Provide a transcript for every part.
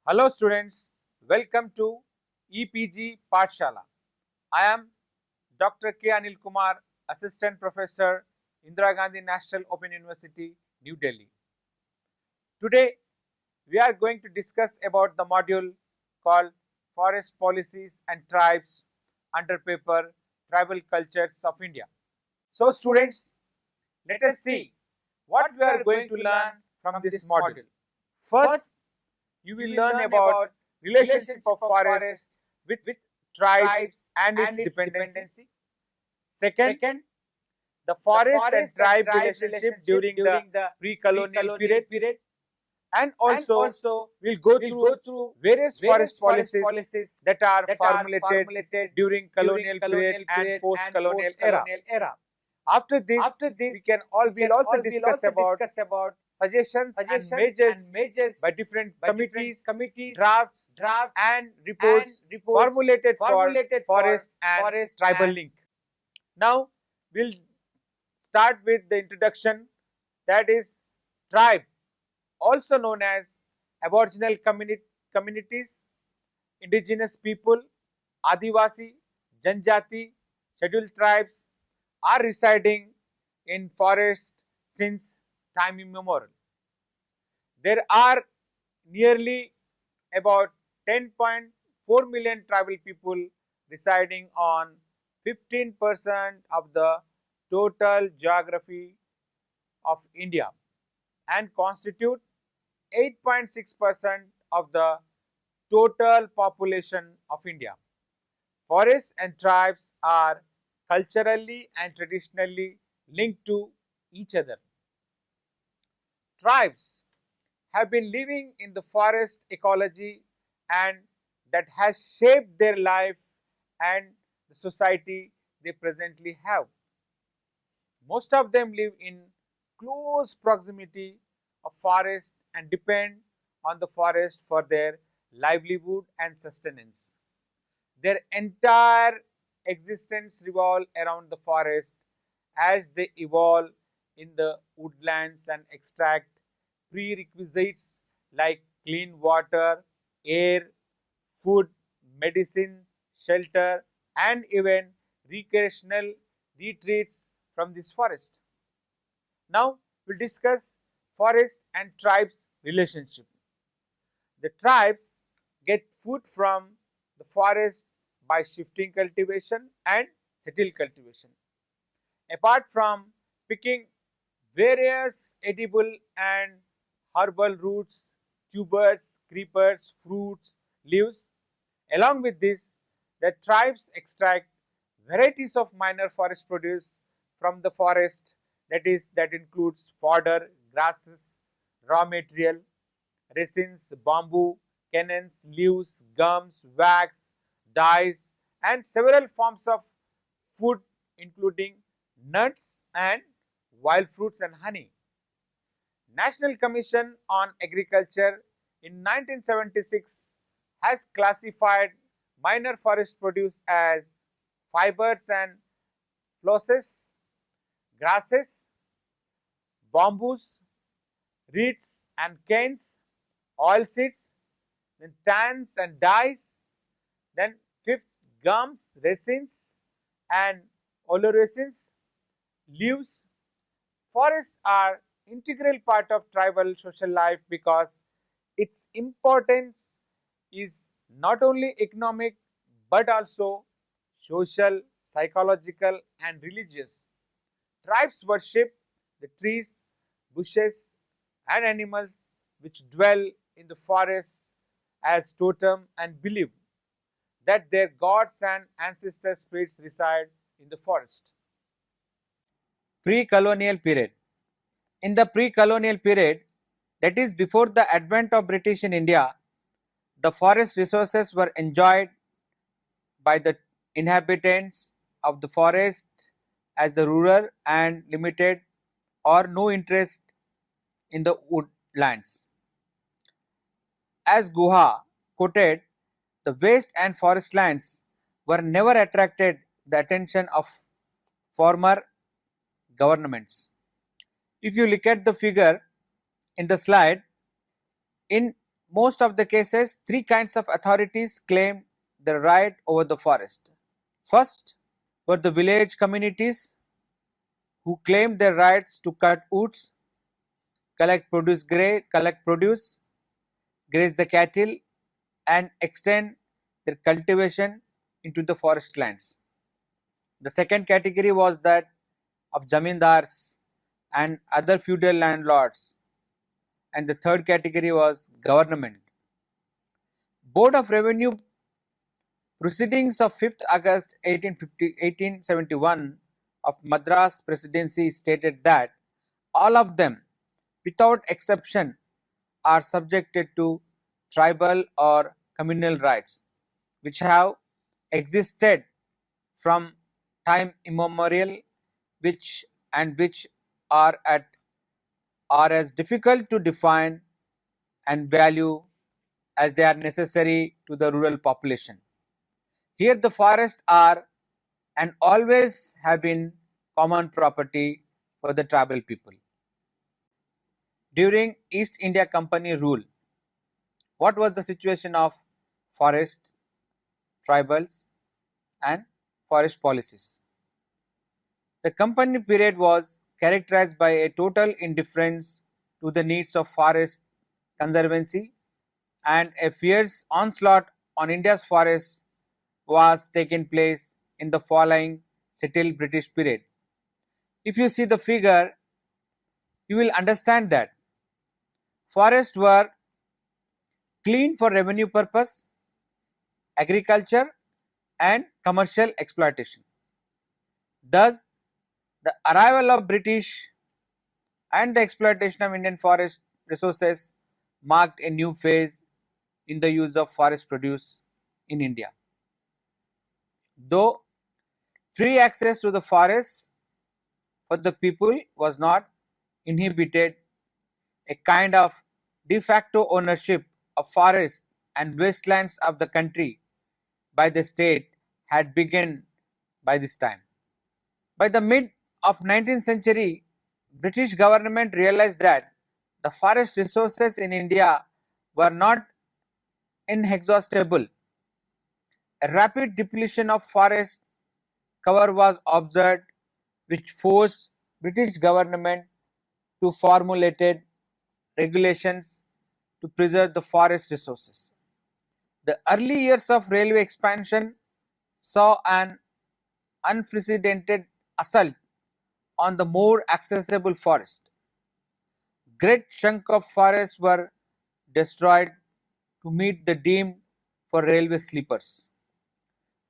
Hello students, welcome to EPG Pathshala. I am Dr. K. Anil Kumar, Assistant Professor, Indira Gandhi National Open University, New Delhi. Today we are going to discuss about the module called Forest Policies and Tribes under paper Tribal Cultures of India. So students, let us see what we are going to learn from this module. First, you will learn about relationship of forest with tribes and its dependency. Second, the forest and tribe relationship during the pre-colonial period. And also, we'll go through various forest policies that are formulated during colonial period and post-colonial era. After this, we'll also discuss about suggestions and measures by different committees, drafts, and reports formulated for forest and tribal link. Now, we'll start with the introduction, that is tribe, also known as aboriginal communities, indigenous people, Adivasi, Janjati, scheduled tribes are residing in forest since time immemorial. There are nearly about 10.4 million tribal people residing on 15% of the total geography of India and constitute 8.6% of the total population of India. Forests and tribes are culturally and traditionally linked to each other. Tribes have been living in the forest ecology and that has shaped their life and the society they presently have. Most of them live in close proximity of forest and depend on the forest for their livelihood and sustenance. Their entire existence revolves around the forest as they evolve in the woodlands and extract prerequisites like clean water, air, food, medicine, shelter, and even recreational retreats from this forest. Now, we'll discuss forest and tribes relationship. The tribes get food from the forest by shifting cultivation and settled cultivation. Apart from picking various edible and herbal roots, tubers, creepers, fruits, leaves, along with this, the tribes extract varieties of minor forest produce from the forest, that includes fodder, grasses, raw material, resins, bamboo, canons, leaves, gums, wax, dyes, and several forms of food including nuts and wild fruits and honey. National Commission on Agriculture in 1976 has classified minor forest produce as fibers and flosses, grasses, bamboos, reeds and canes, oilseeds, then tans and dyes, then fifth gums, resins and oleoresins, leaves. Forests are integral part of tribal social life because its importance is not only economic but also social, psychological and religious. Tribes worship the trees, bushes and animals which dwell in the forests as totem and believe that their gods and ancestor spirits reside in the forest. Pre-colonial period. In the pre-colonial period, that is before the advent of British in India, the forest resources were enjoyed by the inhabitants of the forest as the rural and limited or no interest in the woodlands. As Guha quoted, the waste and forest lands were never attracted the attention of former governments. If you look at the figure in the slide, in most of the cases, three kinds of authorities claimed the right over the forest. First were the village communities who claimed their rights to cut woods, collect produce, graze the cattle, and extend their cultivation into the forest lands. The second category was that of zamindars and other feudal landlords, and the third category was government. Board of Revenue proceedings of 5th August 1871 of Madras Presidency stated that all of them, without exception, are subjected to tribal or communal rights, which have existed from time immemorial, which are at are as difficult to define and value as they are necessary to the rural population. Here the forests are and always have been common property for the tribal people. During East India Company rule, what was the situation of forest, tribals and forest policies? The company period was characterized by a total indifference to the needs of forest conservancy, and a fierce onslaught on India's forests was taking place in the following settled British period. If you see the figure, you will understand that forests were cleaned for revenue purpose, agriculture and commercial exploitation. Thus, the arrival of British and the exploitation of Indian forest resources marked a new phase in the use of forest produce in India. Though free access to the forests for the people was not inhibited, a kind of de facto ownership of forests and wastelands of the country by the state had begun by this time. By the mid of 19th century, British government realized that the forest resources in India were not inexhaustible. A rapid depletion of forest cover was observed, which forced British government to formulated regulations to preserve the forest resources. The early years of railway expansion saw an unprecedented assault on the more accessible forest. Great chunks of forests were destroyed to meet the demand for railway sleepers.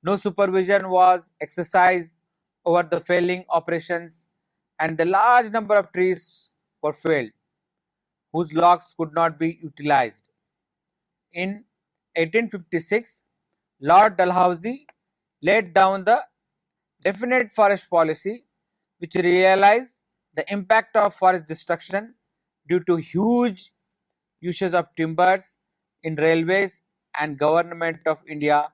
No supervision was exercised over the felling operations, and the large number of trees were felled whose logs could not be utilized. In 1856, Lord Dalhousie laid down the definite forest policy, which realized the impact of forest destruction due to huge uses of timbers in railways, and government of India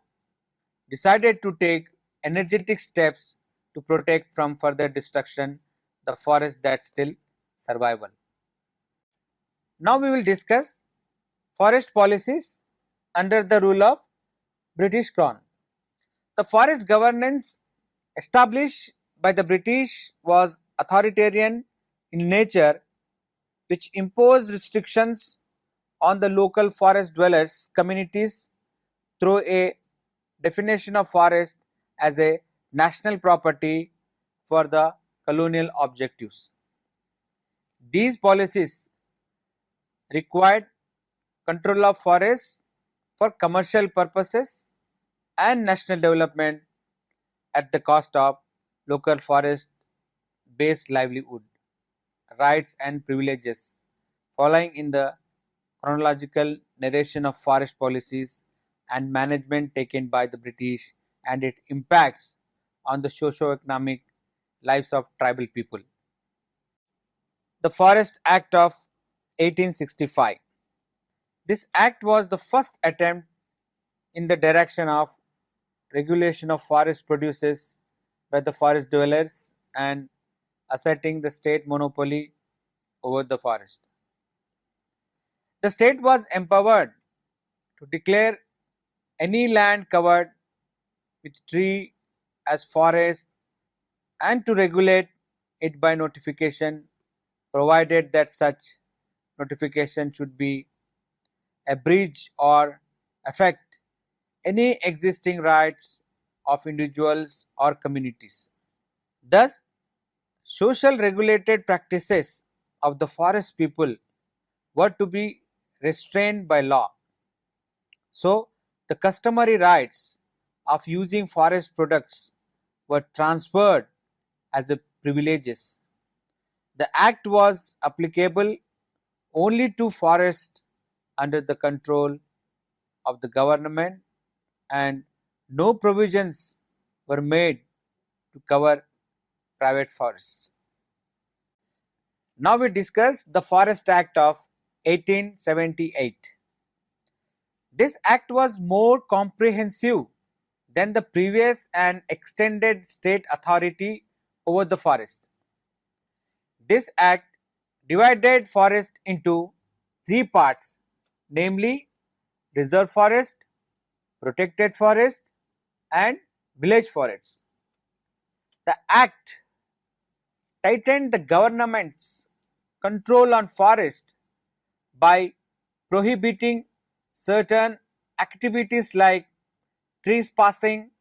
decided to take energetic steps to protect from further destruction the forest that still survival. Now we will discuss forest policies under the rule of British Crown. The forest governance established by the British was authoritarian in nature, which imposed restrictions on the local forest dwellers communities through a definition of forest as a national property for the colonial objectives. These policies required control of forests for commercial purposes and national development at the cost of local forest based livelihood, rights and privileges. Following in the chronological narration of forest policies and management taken by the British and its impacts on the socio-economic lives of tribal people. The Forest Act of 1865. This act was the first attempt in the direction of regulation of forest produces by the forest dwellers and asserting the state monopoly over the forest. The state was empowered to declare any land covered with tree as forest and to regulate it by notification, provided that such notification should be abridge or affect any existing rights of individuals or communities. Thus, social regulated practices of the forest people were to be restrained by law. So, the customary rights of using forest products were transferred as a privileges. The act was applicable only to forests under the control of the government, and no provisions were made to cover private forests. Now we discuss the Forest Act of 1878. This act was more comprehensive than the previous and extended state authority over the forest. This act divided forest into three parts, namely reserve forest, protected forest, and village forests. The act tightened the government's control on forest by prohibiting certain activities like trees passing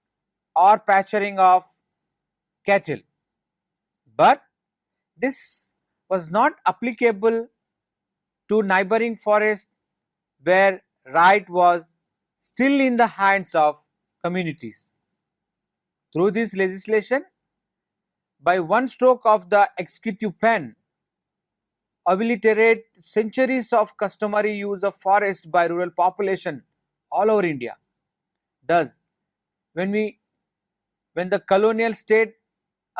or pasturing of cattle. But this was not applicable to neighboring forests where right was still in the hands of communities. Through this legislation, by one stroke of the executive pen, obliterate centuries of customary use of forest by rural population all over India. Thus, when we when the colonial state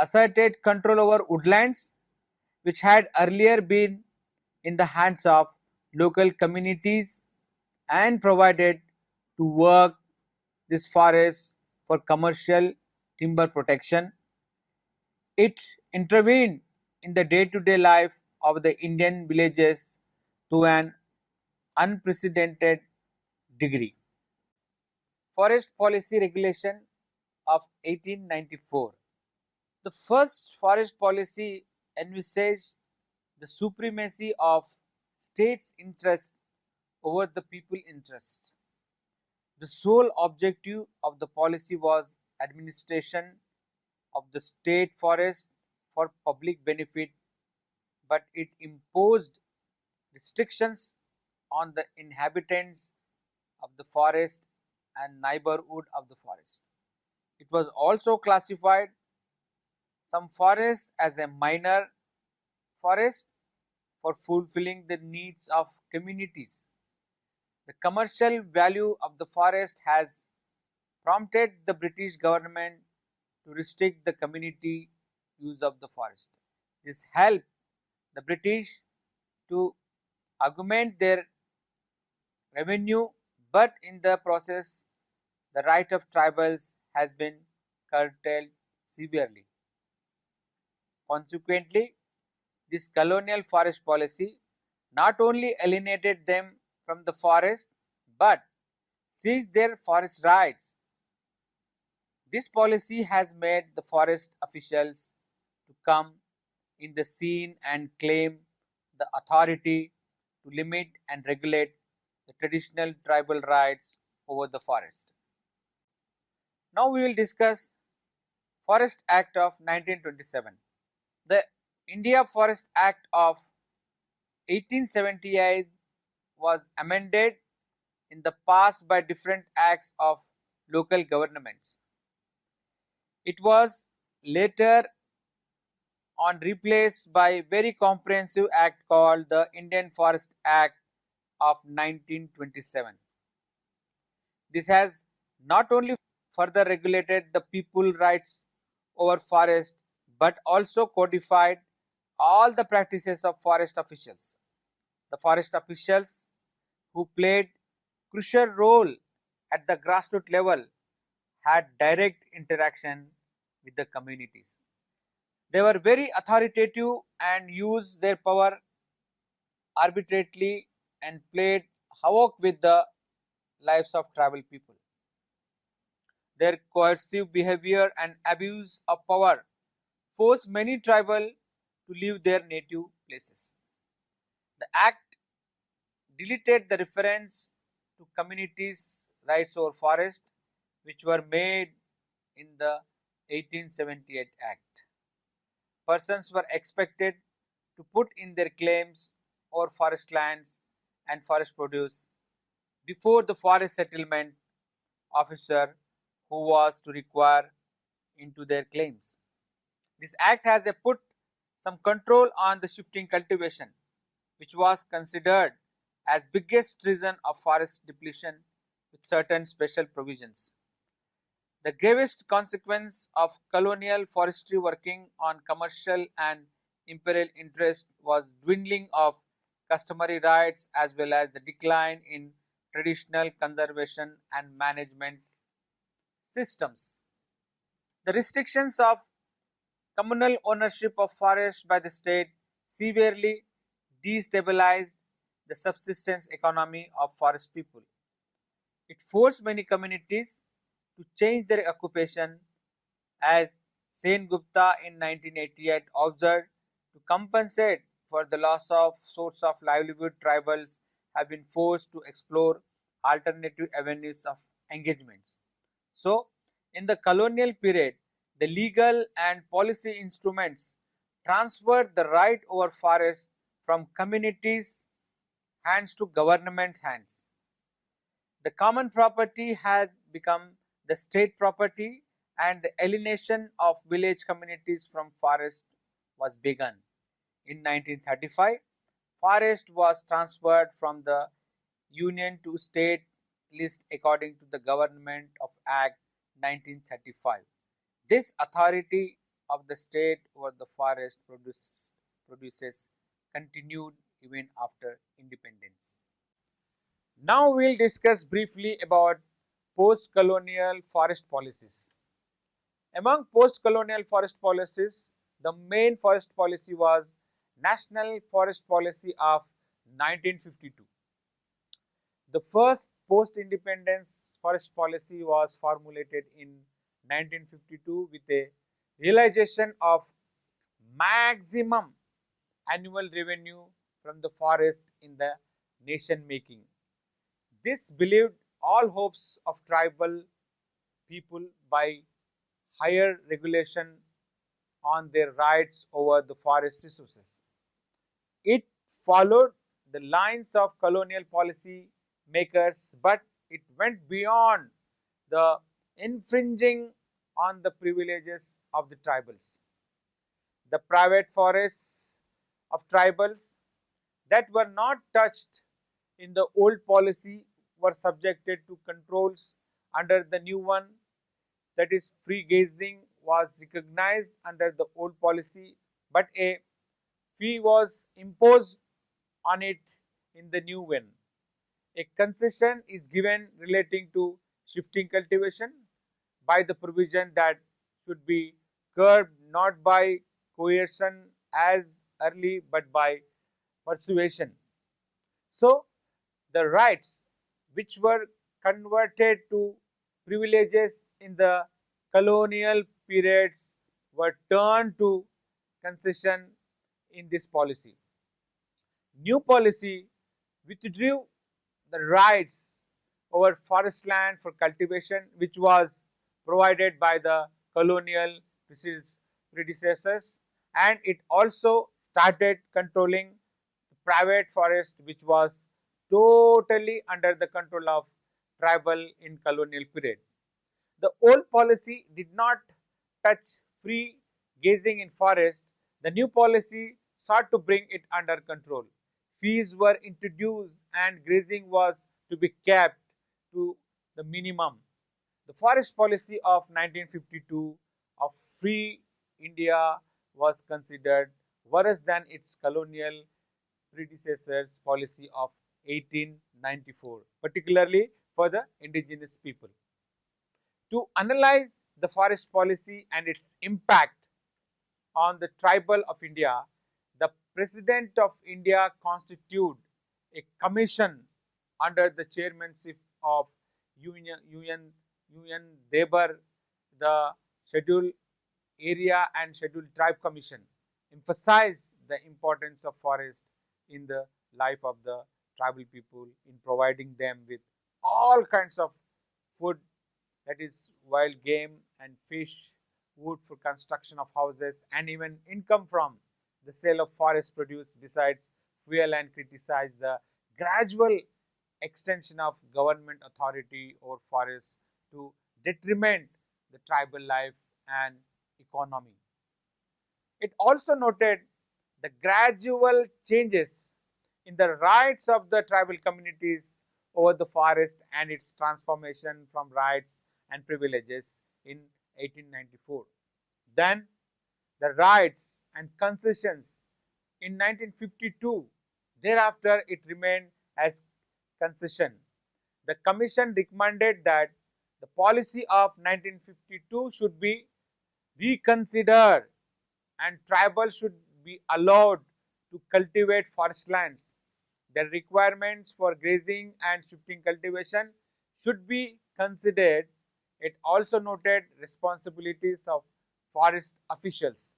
asserted control over woodlands, which had earlier been in the hands of local communities, and provided to work this forest for commercial timber protection, it intervened in the day-to-day life of the Indian villages to an unprecedented degree. Forest Policy Regulation of 1894. The first forest policy envisaged the supremacy of state's interest over the people interest. The sole objective of the policy was administration of the state forest for public benefit, but it imposed restrictions on the inhabitants of the forest and neighborhood of the forest. It was also classified some forests as a minor forest for fulfilling the needs of communities. The commercial value of the forest has prompted the British government to restrict the community use of the forest. This helped the British to augment their revenue, but in the process, the right of tribals has been curtailed severely. Consequently, this colonial forest policy not only alienated them from the forest but seized their forest rights. This policy has made the forest officials to come in the scene and claim the authority to limit and regulate the traditional tribal rights over the forest. Now we will discuss Forest Act of 1927. The India Forest Act of 1878 was amended in the past by different acts of local governments. It was later on replaced by a very comprehensive act called the Indian Forest Act of 1927. This has not only further regulated the people rights over forest but also codified all the practices of forest officials. The forest officials who played crucial role at the grassroots level had direct interaction with the communities. They were very authoritative and used their power arbitrarily and played havoc with the lives of tribal people. Their coercive behavior and abuse of power forced many tribal to leave their native places. The act deleted the reference to communities' rights over forest, which were made in the 1878 Act. Persons were expected to put in their claims over forest lands and forest produce before the forest settlement officer who was to require into their claims. This act has put some control on the shifting cultivation, which was considered as biggest reason of forest depletion with certain special provisions. The gravest consequence of colonial forestry working on commercial and imperial interest was dwindling of customary rights as well as the decline in traditional conservation and management systems. The restrictions of communal ownership of forests by the state severely destabilized the subsistence economy of forest people. It forced many communities to change their occupation, as Sen Gupta in 1988 observed. To compensate for the loss of source of livelihood, tribals have been forced to explore alternative avenues of engagements. So, in the colonial period, the legal and policy instruments transferred the right over forests from communities' hands to government hands. The common property had become the state property, and the alienation of village communities from forest was begun. In 1935, forest was transferred from the union to state list according to the Government of Act 1935. This authority of the state over the forest produces continued even after independence. Now we will discuss briefly about post-colonial forest policies. Among post-colonial forest policies, the main forest policy was National Forest Policy of 1952. The first post-independence forest policy was formulated in 1952 with a realization of maximum annual revenue from the forest in the nation making. This believed all hopes of tribal people by higher regulation on their rights over the forest resources. It followed the lines of colonial policy makers, but it went beyond the infringing on the privileges of the tribals. The private forests of tribals that were not touched in the old policy were subjected to controls under the new one, that is, free grazing was recognized under the old policy, but a fee was imposed on it in the new one. A concession is given relating to shifting cultivation by the provision that should be curbed not by coercion as early but by persuasion. So, the rights which were converted to privileges in the colonial periods were turned to concession in this policy. New policy withdrew the rights over forest land for cultivation, which was provided by the colonial predecessors, and it also started controlling private forest, which was totally under the control of tribal in colonial period. The old policy did not touch free grazing in forest. The new policy sought to bring it under control. Fees were introduced and grazing was to be kept to the minimum. The forest policy of 1952 of free India was considered worse than its colonial predecessors' policy of 1894, particularly for the indigenous people. To analyze the forest policy and its impact on the tribal of India, the President of India constituted a commission under the chairmanship of UN Debar, the Scheduled Area and Scheduled Tribe Commission, emphasize the importance of forest in the life of the tribal people in providing them with all kinds of food, that is wild game and fish, wood for construction of houses, and even income from the sale of forest produce besides fuel, and criticize the gradual extension of government authority over forests to detriment the tribal life and economy. It also noted the gradual changes in the rights of the tribal communities over the forest and its transformation from rights and privileges in 1894. Then the rights and concessions in 1952. Thereafter, it remained as concession. The Commission recommended that the policy of 1952 should be reconsidered and tribal should be allowed to cultivate forest lands. The requirements for grazing and shifting cultivation should be considered. It also noted responsibilities of forest officials.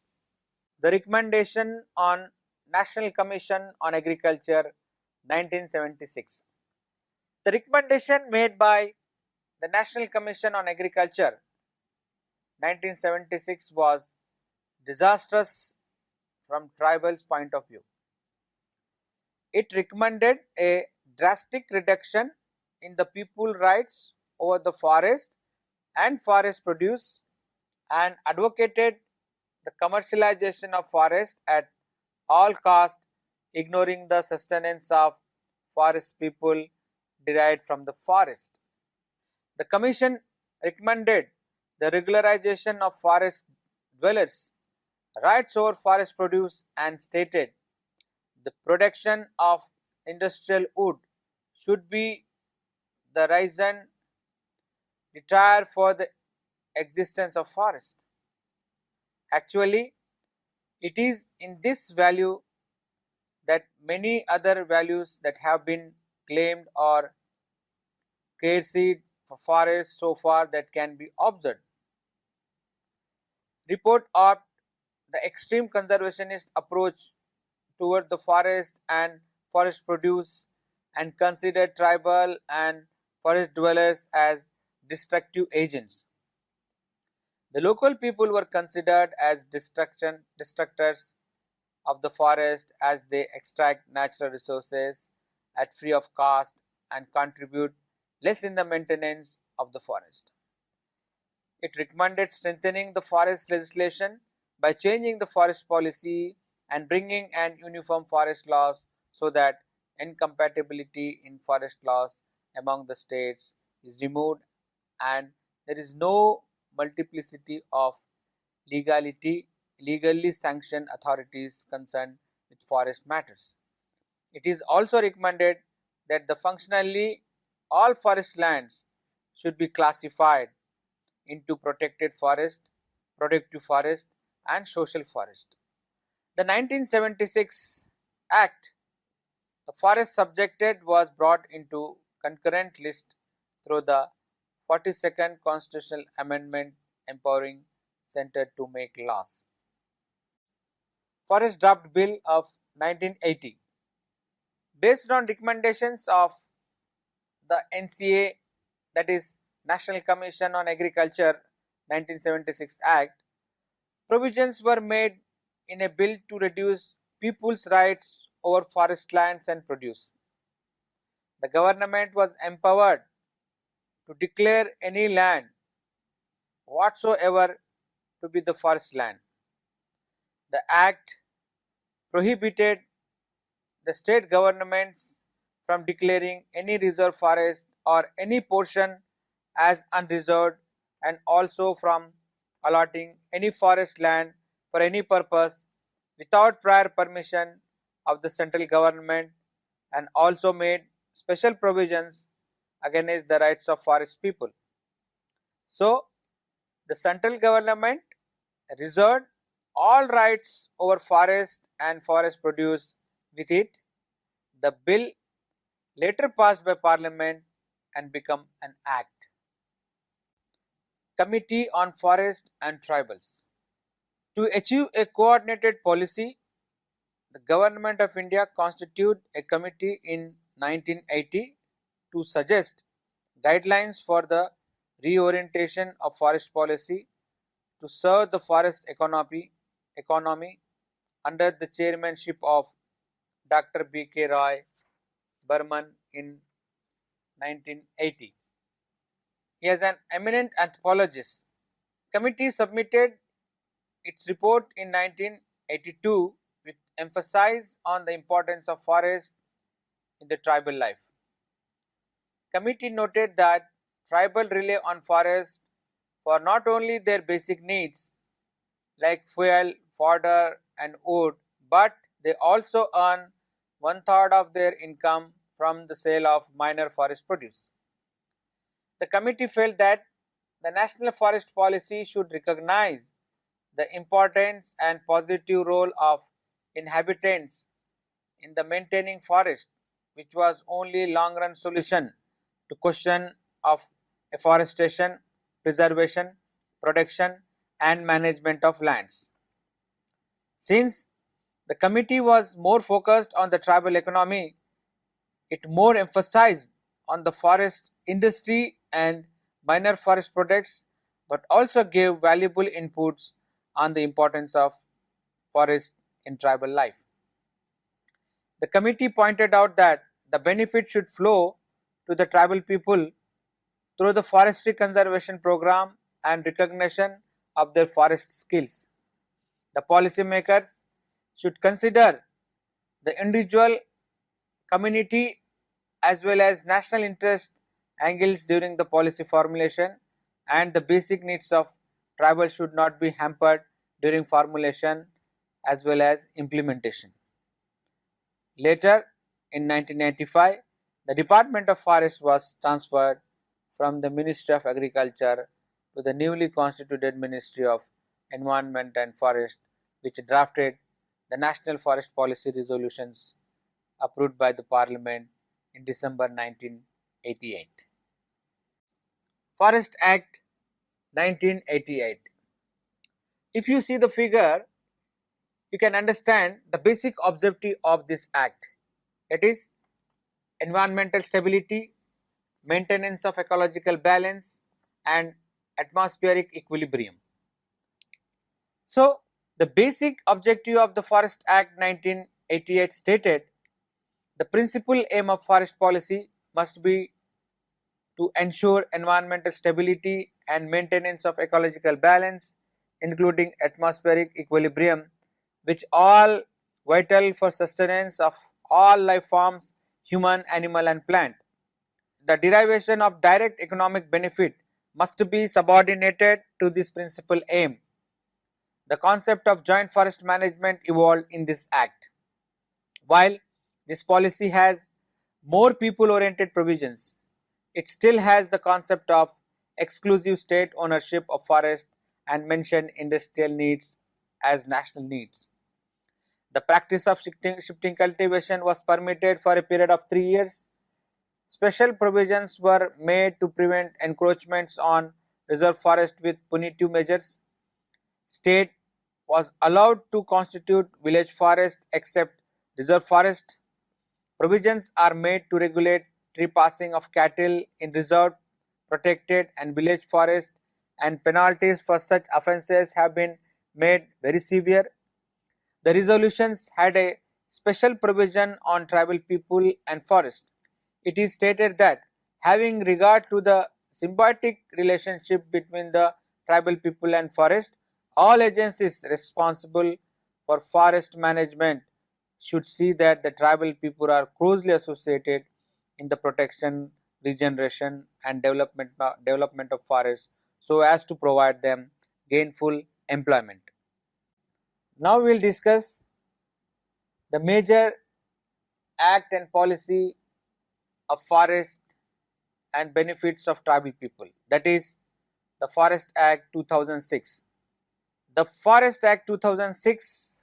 The recommendation on National Commission on Agriculture 1976. The recommendation made by the National Commission on Agriculture 1976 was disastrous from tribal's point of view. It recommended a drastic reduction in the people's rights over the forest and forest produce and advocated the commercialization of forest at all cost, ignoring the sustenance of forest people derived from the forest. The Commission recommended the regularization of forest dwellers' rights over forest produce and stated the production of industrial wood should be the reason retire for the existence of forest. Actually, it is in this value that many other values that have been claimed or created for forests so far that can be observed. Report of the extreme conservationist approach toward the forest and forest produce and considered tribal and forest dwellers as destructive agents. The local people were considered as destructors of the forest as they extract natural resources at free of cost and contribute less in the maintenance of the forest. It recommended strengthening the forest legislation by changing the forest policy and bringing an uniform forest laws so that incompatibility in forest laws among the states is removed and there is no multiplicity of legally sanctioned authorities concerned with forest matters. It is also recommended that the functionally all forest lands should be classified into protected forest, productive forest and social forest. The 1976 Act, the forest subjected was brought into concurrent list through the 42nd Constitutional Amendment empowering Center to make laws. Forest Draft Bill of 1980. Based on recommendations of the NCA, that is National Commission on Agriculture 1976 Act, provisions were made in a bill to reduce people's rights over forest lands and produce. The government was empowered to declare any land whatsoever to be the forest land. The Act prohibited the state governments from declaring any reserve forest or any portion as unreserved and also from allotting any forest land for any purpose without prior permission of the central government and also made special provisions against the rights of forest people. So, the central government reserved all rights over forest and forest produce with it. The bill later passed by Parliament and become an act. Committee on Forest and Tribals. To achieve a coordinated policy, the Government of India constituted a committee in 1980 to suggest guidelines for the reorientation of forest policy to serve the forest economy under the chairmanship of Dr. B.K. Roy Burman in 1980. He is an eminent anthropologist. Committee submitted its report in 1982 with emphasis on the importance of forest in the tribal life. Committee noted that tribal rely on forest for not only their basic needs like fuel, fodder and wood, but they also earn one third of their income from the sale of minor forest produce. The committee felt that the national forest policy should recognize the importance and positive role of inhabitants in the maintaining forest, which was only long run solution to question of afforestation, preservation, protection and management of lands. Since the committee was more focused on the tribal economy, it more emphasized on the forest industry and minor forest products, but also gave valuable inputs on the importance of forest in tribal life. The committee pointed out that the benefit should flow to the tribal people through the forestry conservation program and recognition of their forest skills. The policymakers should consider the individual, community as well as national interest angles during the policy formulation, and the basic needs of tribal should not be hampered during formulation as well as implementation. Later in 1995, the Department of Forest was transferred from the Ministry of Agriculture to the newly constituted Ministry of Environment and Forest, which drafted the National Forest Policy resolutions approved by the Parliament in December 1988. Forest Act 1988. If you see the figure, you can understand the basic objective of this act. It is environmental stability, maintenance of ecological balance and atmospheric equilibrium. So, the basic objective of the Forest Act 1988 stated the principal aim of forest policy must be to ensure environmental stability and maintenance of ecological balance, including atmospheric equilibrium, which all vital for sustenance of all life forms, human, animal and plant. The derivation of direct economic benefit must be subordinated to this principal aim. The concept of joint forest management evolved in this act. While this policy has more people oriented provisions, it still has the concept of exclusive state ownership of forest and mentioned industrial needs as national needs. The practice of shifting cultivation was permitted for a period of 3 years. Special provisions were made to prevent encroachments on reserve forest with punitive measures. State was allowed to constitute village forest except reserve forest. Provisions are made to regulate trespassing of cattle in reserved, protected and village forest, and penalties for such offences have been made very severe. The resolutions had a special provision on tribal people and forest. It is stated that having regard to the symbiotic relationship between the tribal people and forest, all agencies responsible for forest management should see that the tribal people are closely associated in the protection, regeneration and development of forests so as to provide them gainful employment. Now we will discuss the major act and policy of forest and benefits of tribal people, that is the Forest Act 2006. The Forest Act 2006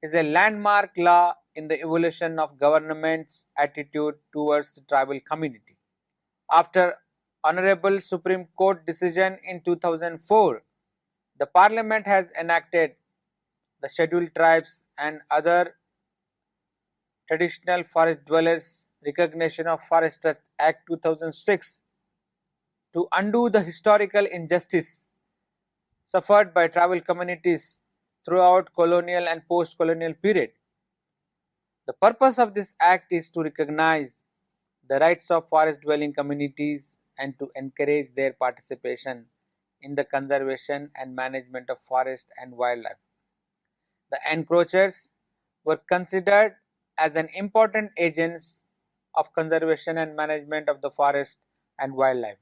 is a landmark law in the evolution of government's attitude towards the tribal community. After Honorable Supreme Court decision in 2004, the Parliament has enacted the Scheduled Tribes and Other Traditional Forest Dwellers Recognition of Forest Act 2006 to undo the historical injustice suffered by tribal communities throughout colonial and post-colonial period. The purpose of this act is to recognize the rights of forest dwelling communities and to encourage their participation in the conservation and management of forest and wildlife. The encroachers were considered as an important agents of conservation and management of the forest and wildlife.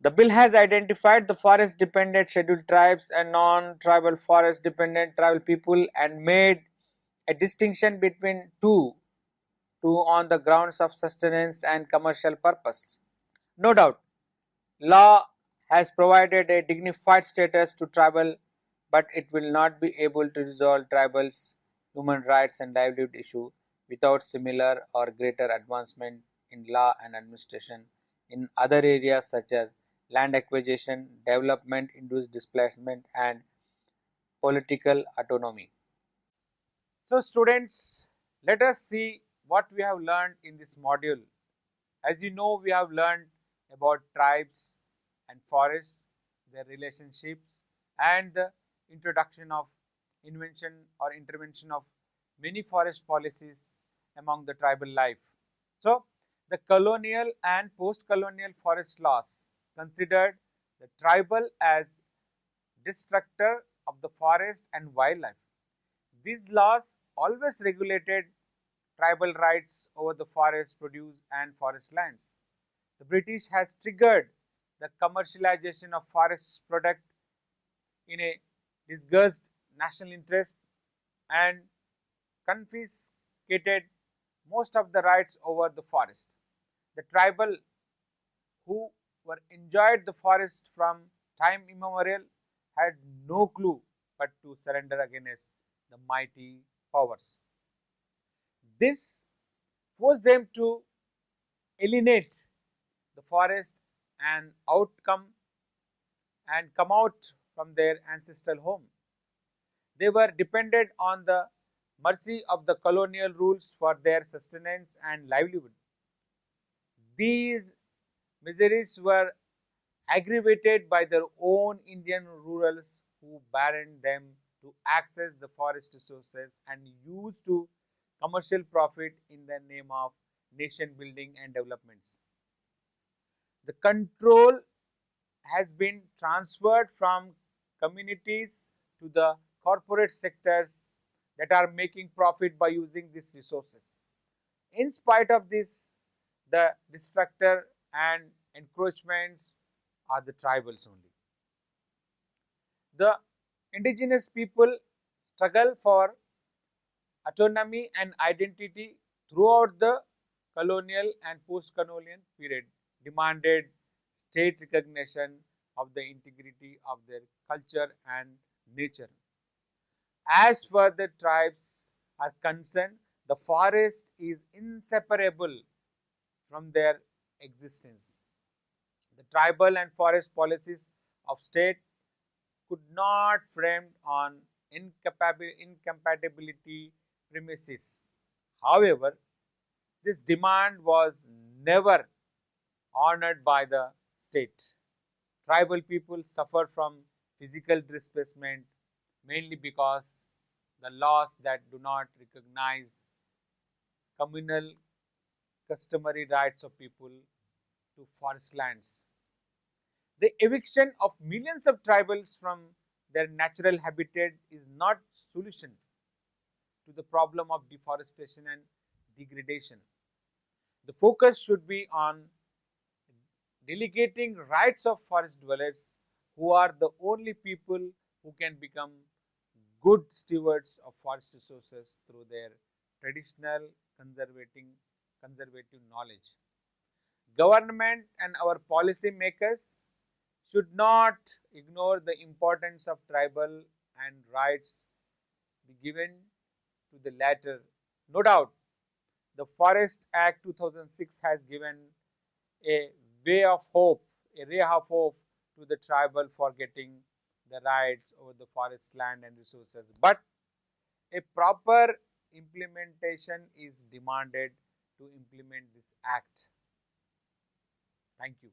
The bill has identified the forest dependent scheduled tribes and non-tribal forest dependent tribal people and made a distinction between two on the grounds of sustenance and commercial purpose. No doubt, law has provided a dignified status to tribal, but it will not be able to resolve tribals' human rights and livelihood issue without similar or greater advancement in law and administration in other areas such as land acquisition, development induced displacement, and political autonomy. So, students, let us see what we have learned in this module. As you know, we have learned about tribes and forests, their relationships, and the introduction of invention or intervention of many forest policies among the tribal life. So, the colonial and post-colonial forest laws considered the tribal as destructor of the forest and wildlife. These laws always regulated tribal rights over the forest produce and forest lands. The British has triggered the commercialization of forest product in a disguised national interest and confiscated most of the rights over the forest. The tribal who were enjoyed the forest from time immemorial had no clue but to surrender against the mighty powers. This forced them to alienate the forest and outcome and come out from their ancestral home. They were dependent on the mercy of the colonial rules for their sustenance and livelihood. These miseries were aggravated by their own Indian rurals who banned them to access the forest resources and used to commercial profit in the name of nation building and developments. The control has been transferred from communities to the corporate sectors that are making profit by using these resources. In spite of this, the destructor and encroachments are the tribals only. The indigenous people struggle for autonomy and identity throughout the colonial and post-colonial period, demanded state recognition of the integrity of their culture and nature. As far the tribes are concerned, the forest is inseparable from their existence. The tribal and forest policies of state could not framed on incompatibility premises. However, this demand was never honored by the state. Tribal people suffer from physical displacement mainly because the laws that do not recognize communal customary rights of people to forest lands. The eviction of millions of tribals from their natural habitat is not solution to the problem of deforestation and degradation. The focus should be on delegating rights of forest dwellers who are the only people who can become good stewards of forest resources through their traditional conservative knowledge. Government and our policy makers should not ignore the importance of tribal and rights be given to the latter, No doubt, the Forest Act 2006 has given a way of hope, a ray of hope to the tribal for getting the rights over the forest land and resources. But a proper implementation is demanded to implement this act. Thank you.